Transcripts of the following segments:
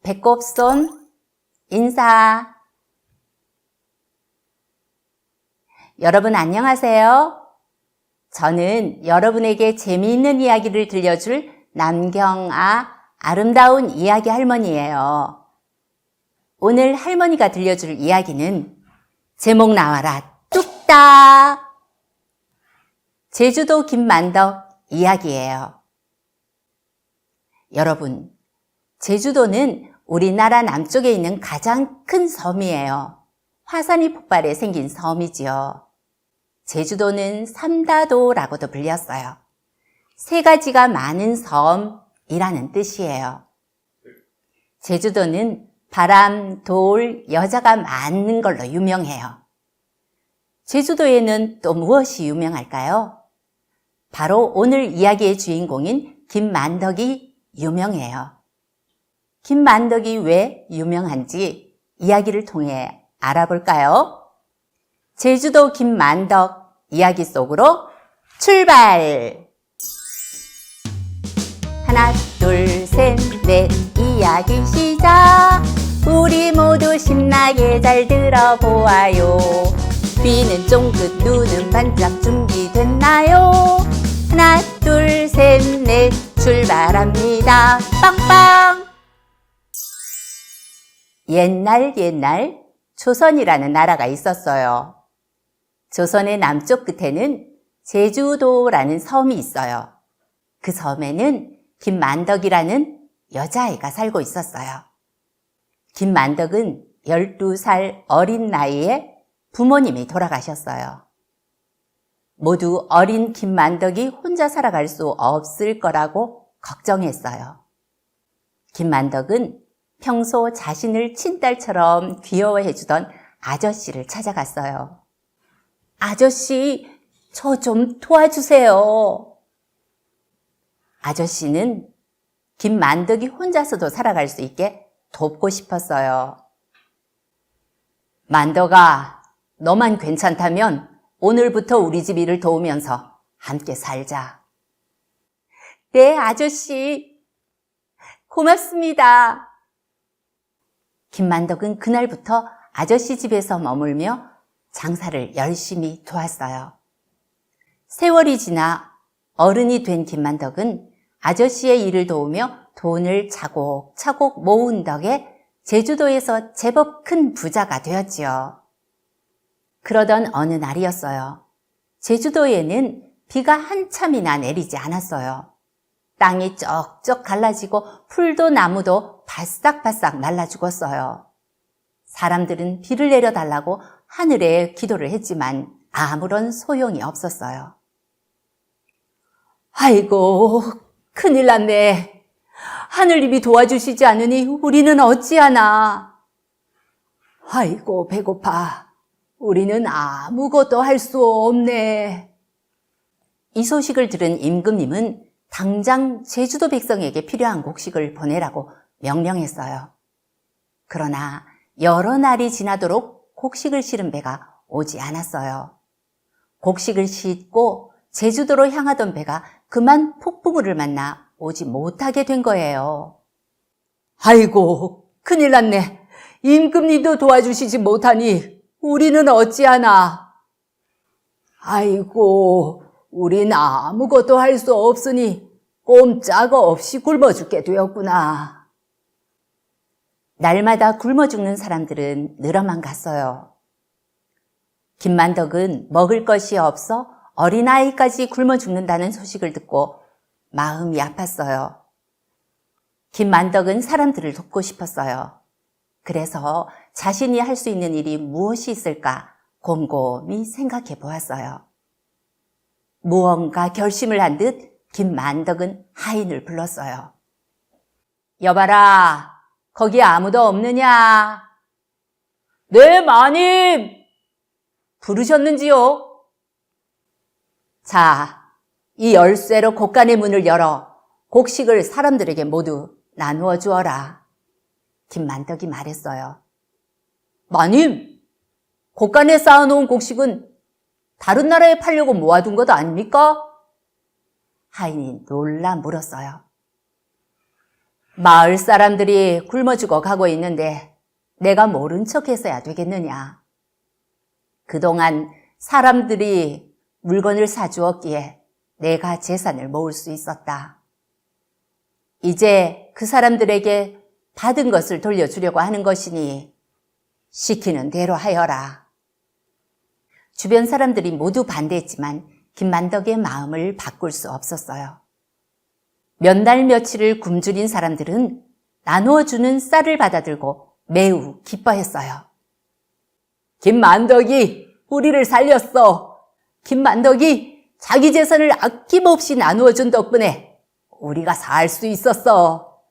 배꼽손 인사. 여러분 안녕하세요. 저는 여러분에게 재미있는 이야기를 들려줄 남경아 아름다운 이야기 할머니예요. 오늘 할머니가 들려줄 이야기는 제목 나와라 뚝딱! 제주도 김만덕 이야기예요. 여러분, 제주도는 우리나라 남쪽에 있는 가장 큰 섬이에요. 화산이 폭발해 생긴 섬이지요. 제주도는 삼다도라고도 불렸어요. 세 가지가 많은 섬이라는 뜻이에요. 제주도는 바람, 돌, 여자가 많은 걸로 유명해요. 제주도에는 또 무엇이 유명할까요? 바로 오늘 이야기의 주인공인 김만덕이 유명해요. 김만덕이 왜 유명한지 이야기를 통해 알아볼까요? 제주도 김만덕 이야기 속으로 출발! 하나, 둘, 셋, 넷, 이야기 시작! 우리 모두 신나게 잘 들어보아요. 귀는 쫑긋, 눈은 반짝 준비됐나요? 하나, 둘, 셋, 넷, 출발합니다. 빵빵! 옛날 조선이라는 나라가 있었어요. 조선의 남쪽 끝에는 제주도라는 섬이 있어요. 그 섬에는 김만덕이라는 여자아이가 살고 있었어요. 김만덕은 12살 어린 나이에 부모님이 돌아가셨어요. 모두 어린 김만덕이 혼자 살아갈 수 없을 거라고 걱정했어요. 김만덕은 평소 자신을 친딸처럼 귀여워해주던 아저씨를 찾아갔어요. 아저씨, 저 좀 도와주세요. 아저씨는 김만덕이 혼자서도 살아갈 수 있게 돕고 싶었어요. 만덕아, 너만 괜찮다면 오늘부터 우리 집 일을 도우면서 함께 살자. 네, 아저씨. 고맙습니다. 김만덕은 그날부터 아저씨 집에서 머물며 장사를 열심히 도왔어요. 세월이 지나 어른이 된 김만덕은 아저씨의 일을 도우며 돈을 차곡차곡 모은 덕에 제주도에서 제법 큰 부자가 되었지요. 그러던 어느 날이었어요. 제주도에는 비가 한참이나 내리지 않았어요. 땅이 쩍쩍 갈라지고 풀도 나무도 바싹바싹 말라 죽었어요. 사람들은 비를 내려달라고 하늘에 기도를 했지만 아무런 소용이 없었어요. 아이고, 큰일 났네. 하늘님이 도와주시지 않으니 우리는 어찌하나. 아이고, 배고파. 우리는 아무것도 할 수 없네. 이 소식을 들은 임금님은 당장 제주도 백성에게 필요한 곡식을 보내라고 명령했어요. 그러나 여러 날이 지나도록 곡식을 실은 배가 오지 않았어요. 곡식을 싣고 제주도로 향하던 배가 그만 폭풍우를 만나 오지 못하게 된 거예요. 아이고, 큰일 났네. 임금님도 도와주시지 못하니 우리는 어찌하나. 아이고, 우린 아무것도 할 수 없으니 꼼짝없이 굶어 죽게 되었구나. 날마다 굶어 죽는 사람들은 늘어만 갔어요. 김만덕은 먹을 것이 없어 어린아이까지 굶어 죽는다는 소식을 듣고 마음이 아팠어요. 김만덕은 사람들을 돕고 싶었어요. 그래서 자신이 할 수 있는 일이 무엇이 있을까 곰곰이 생각해 보았어요. 무언가 결심을 한 듯 김만덕은 하인을 불렀어요. 여봐라, 거기 아무도 없느냐? 네, 마님! 부르셨는지요? 자, 이 열쇠로 곡간의 문을 열어 곡식을 사람들에게 모두 나누어 주어라. 김만덕이 말했어요. 마님, 곡간에 쌓아놓은 곡식은 다른 나라에 팔려고 모아둔 것 아닙니까? 하인이 놀라 물었어요. 마을 사람들이 굶어 죽어 가고 있는데 내가 모른 척해서야 되겠느냐. 그동안 사람들이 물건을 사주었기에 내가 재산을 모을 수 있었다. 이제 그 사람들에게 받은 것을 돌려주려고 하는 것이니 시키는 대로 하여라. 주변 사람들이 모두 반대했지만 김만덕의 마음을 바꿀 수 없었어요. 몇 날 며칠을 굶주린 사람들은 나누어주는 쌀을 받아들고 매우 기뻐했어요. 김만덕이 우리를 살렸어. 김만덕이 자기 재산을 아낌없이 나누어준 덕분에 우리가 살 수 있었어.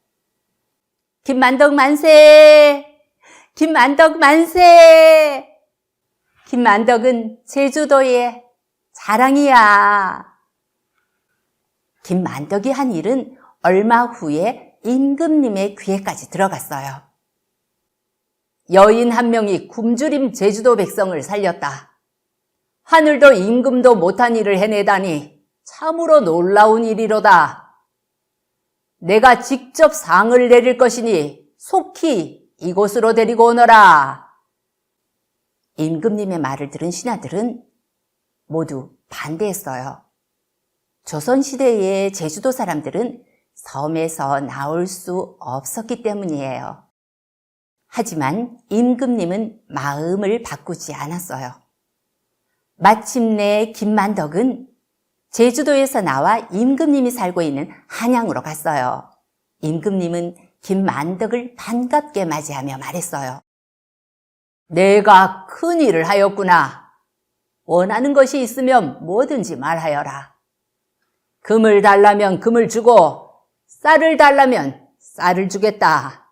김만덕 만세! 김만덕 만세! 김만덕은 제주도의 자랑이야. 김만덕이 한 일은 얼마 후에 임금님의 귀에까지 들어갔어요. 여인 한 명이 굶주린 제주도 백성을 살렸다. 하늘도 임금도 못한 일을 해내다니 참으로 놀라운 일이로다. 내가 직접 상을 내릴 것이니 속히 이곳으로 데리고 오너라. 임금님의 말을 들은 신하들은 모두 반대했어요. 조선시대의 제주도 사람들은 섬에서 나올 수 없었기 때문이에요. 하지만 임금님은 마음을 바꾸지 않았어요. 마침내 김만덕은 제주도에서 나와 임금님이 살고 있는 한양으로 갔어요. 임금님은 김만덕을 반갑게 맞이하며 말했어요. 내가 큰 일을 하였구나. 원하는 것이 있으면 뭐든지 말하여라. 금을 달라면 금을 주고 쌀을 달라면 쌀을 주겠다.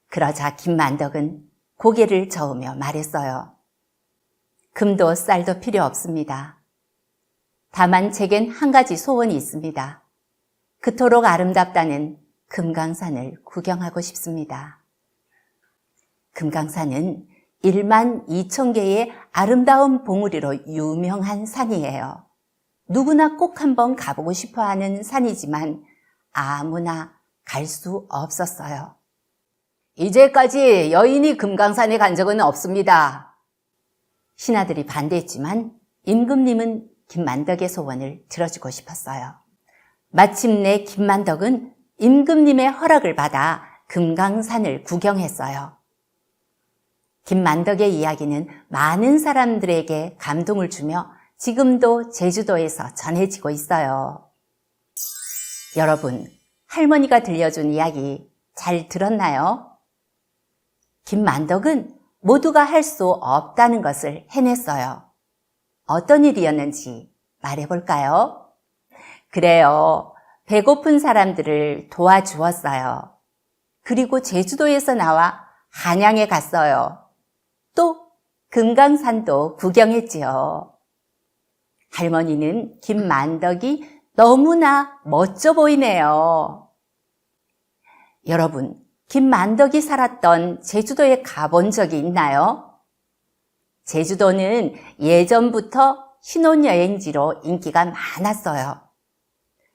그러자 김만덕은 고개를 저으며 말했어요. 금도 쌀도 필요 없습니다. 다만 제겐 한 가지 소원이 있습니다. 그토록 아름답다는 금강산을 구경하고 싶습니다. 금강산은 12,000개의 아름다운 봉우리로 유명한 산이에요. 누구나 꼭 한번 가보고 싶어하는 산이지만 아무나 갈 수 없었어요. 이제까지 여인이 금강산에 간 적은 없습니다. 신하들이 반대했지만 임금님은 김만덕의 소원을 들어주고 싶었어요. 마침내 김만덕은 임금님의 허락을 받아 금강산을 구경했어요. 김만덕의 이야기는 많은 사람들에게 감동을 주며 지금도 제주도에서 전해지고 있어요. 여러분, 할머니가 들려준 이야기 잘 들었나요? 김만덕은 모두가 할 수 없다는 것을 해냈어요. 어떤 일이었는지 말해볼까요? 그래요. 배고픈 사람들을 도와주었어요. 그리고 제주도에서 나와 한양에 갔어요. 또 금강산도 구경했지요. 할머니는 김만덕이 너무나 멋져 보이네요. 여러분, 김만덕이 살았던 제주도에 가본 적이 있나요? 제주도는 예전부터 신혼여행지로 인기가 많았어요.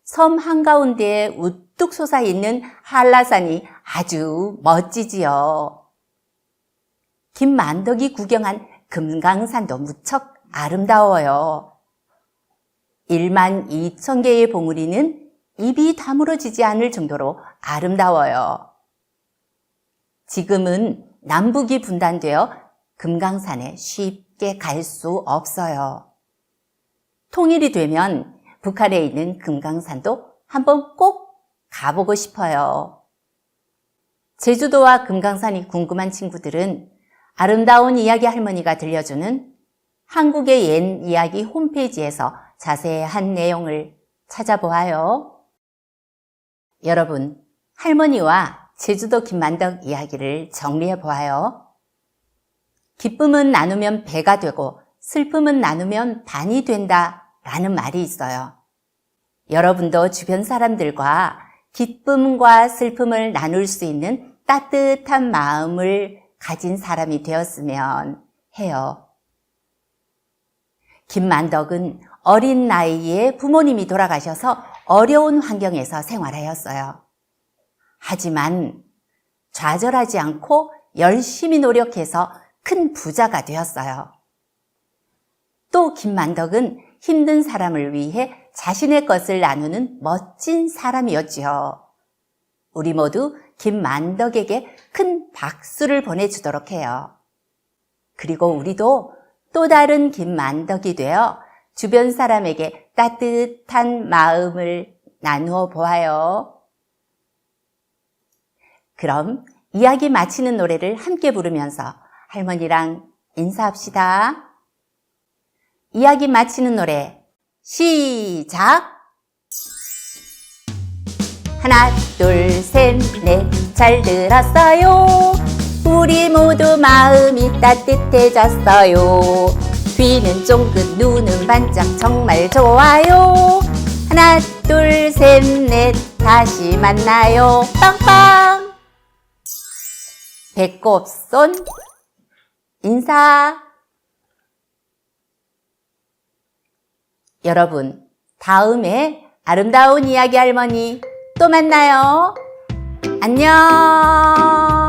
섬 한가운데에 우뚝 솟아있는 한라산이 아주 멋지지요. 김만덕이 구경한 금강산도 무척 아름다워요. 12,000개의 봉우리는 입이 다물어지지 않을 정도로 아름다워요. 지금은 남북이 분단되어 금강산에 쉽게 갈 수 없어요. 통일이 되면 북한에 있는 금강산도 한번 꼭 가보고 싶어요. 제주도와 금강산이 궁금한 친구들은 아름다운 이야기 할머니가 들려주는 한국의 옛 이야기 홈페이지에서 자세한 내용을 찾아보아요. 여러분, 할머니와 제주도 김만덕 이야기를 정리해 보아요. 기쁨은 나누면 배가 되고 슬픔은 나누면 반이 된다 라는 말이 있어요. 여러분도 주변 사람들과 기쁨과 슬픔을 나눌 수 있는 따뜻한 마음을 가진 사람이 되었으면 해요. 김만덕은 어린 나이에 부모님이 돌아가셔서 어려운 환경에서 생활하였어요. 하지만 좌절하지 않고 열심히 노력해서 큰 부자가 되었어요. 또 김만덕은 힘든 사람을 위해 자신의 것을 나누는 멋진 사람이었지요. 우리 모두 김만덕에게 큰 박수를 보내주도록 해요. 그리고 우리도 또 다른 김만덕이 되어 주변 사람에게 따뜻한 마음을 나누어 보아요. 그럼 이야기 마치는 노래를 함께 부르면서 할머니랑 인사합시다. 이야기 마치는 노래 시작! 하나, 둘, 셋, 넷, 잘 들었어요. 우리 모두 마음이 따뜻해졌어요. 귀는 쫑긋, 눈은 반짝, 정말 좋아요. 하나, 둘, 셋, 넷, 다시 만나요. 빵빵! 배꼽손 인사. 여러분, 다음에 아름다운 이야기 할머니 또 만나요. 안녕.